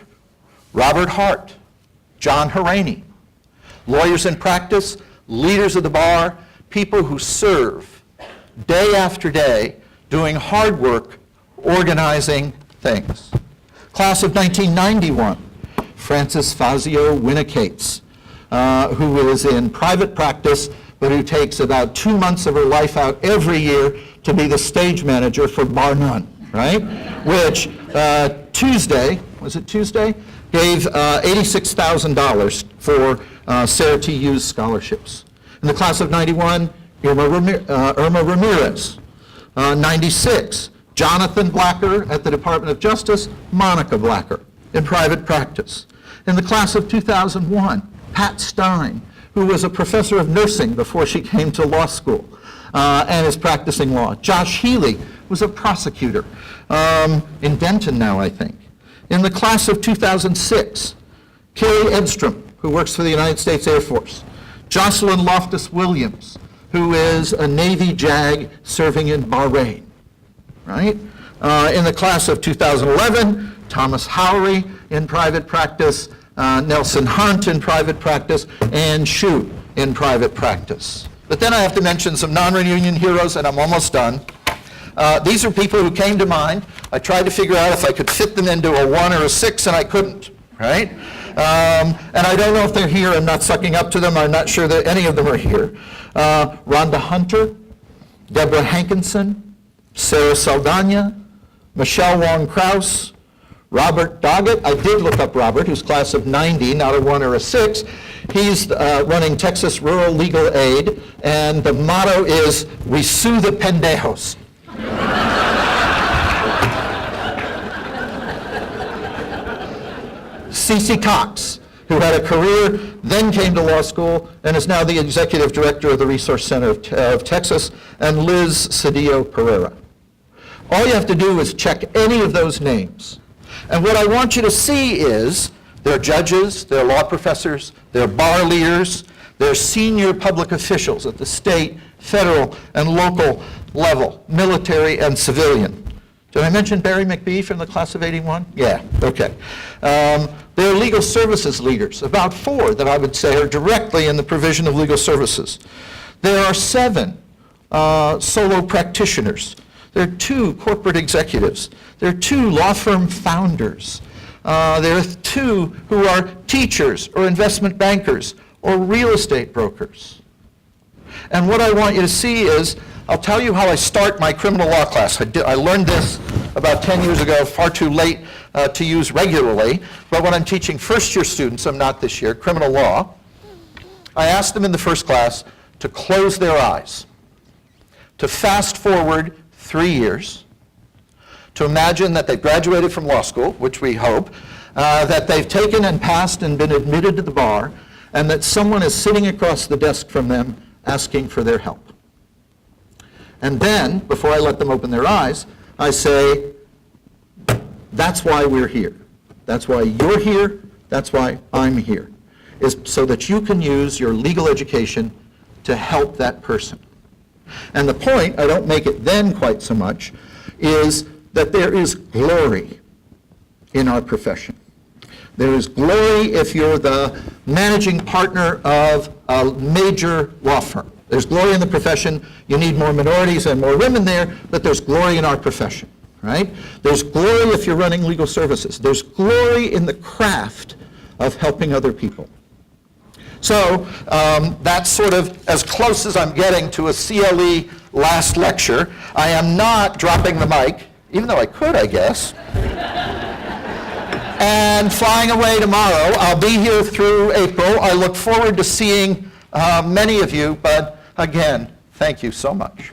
Robert Hart, John Haraney, lawyers in practice, leaders of the bar, people who serve day after day doing hard work, organizing things. Class of 1991, Francis Fazio Winnicates, who is in private practice, but who takes about 2 months of her life out every year to be the stage manager for Bar None, right? Which Tuesday, was it Tuesday? Gave $86,000 for Sarah T. Hughes scholarships. In the class of 91, Irma Ramirez. 96, Jonathan Blacker at the Department of Justice, Monica Blacker in private practice. In the class of 2001, Pat Stein, who was a professor of nursing before she came to law school and is practicing law. Josh Healy was a prosecutor in Denton now, I think. In the class of 2006, Carrie Edstrom, who works for the United States Air Force. Jocelyn Loftus-Williams, who is a Navy JAG serving in Bahrain, right? In the class of 2011, Thomas Howery in private practice, Nelson Hunt in private practice, and Shu in private practice. But then I have to mention some non-reunion heroes, and I'm almost done. These are people who came to mind. I tried to figure out if I could fit them into a 1 or a 6, and I couldn't, right? And I don't know if they're here. I'm not sucking up to them. I'm not sure that any of them are here. Rhonda Hunter, Deborah Hankinson, Sarah Saldana, Michelle Wong-Krause, Robert Doggett. I did look up Robert, who's class of 90, not a 1 or a 6. He's running Texas Rural Legal Aid, and the motto is, "We sue the pendejos." Cece Cox, who had a career, then came to law school, and is now the executive director of the Resource Center of Texas, and Liz Cedillo Pereira. All you have to do is check any of those names. And what I want you to see is they're judges, they're law professors, they're bar leaders, they're senior public officials at the state, federal, and local level, military and civilian. Did I mention Barry McBee from the class of 81? Yeah, okay. They're legal services leaders, about 4 that I would say are directly in the provision of legal services. There are 7 solo practitioners. There are 2 corporate executives. There are 2 law firm founders. There are 2 who are teachers or investment bankers or real estate brokers. And what I want you to see is, I'll tell you how I start my criminal law class. I learned this about 10 years ago, far too late to use regularly. But when I'm teaching first-year students, I'm not this year, criminal law, I ask them in the first class to close their eyes, to fast forward 3 years, to imagine that they've graduated from law school, which we hope, that they've taken and passed and been admitted to the bar, and that someone is sitting across the desk from them asking for their help. And then, before I let them open their eyes, I say, that's why we're here. That's why you're here. That's why I'm here, is so that you can use your legal education to help that person. And the point, I don't make it then quite so much, is that there is glory in our profession. There is glory if you're the managing partner of a major law firm. There's glory in the profession. You need more minorities and more women there, but there's glory in our profession, right? There's glory if you're running legal services. There's glory in the craft of helping other people. So that's sort of as close as I'm getting to a CLE last lecture. I am not dropping the mic, even though I could, I guess. And flying away tomorrow. I'll be here through April. I look forward to seeing many of you, but again, thank you so much.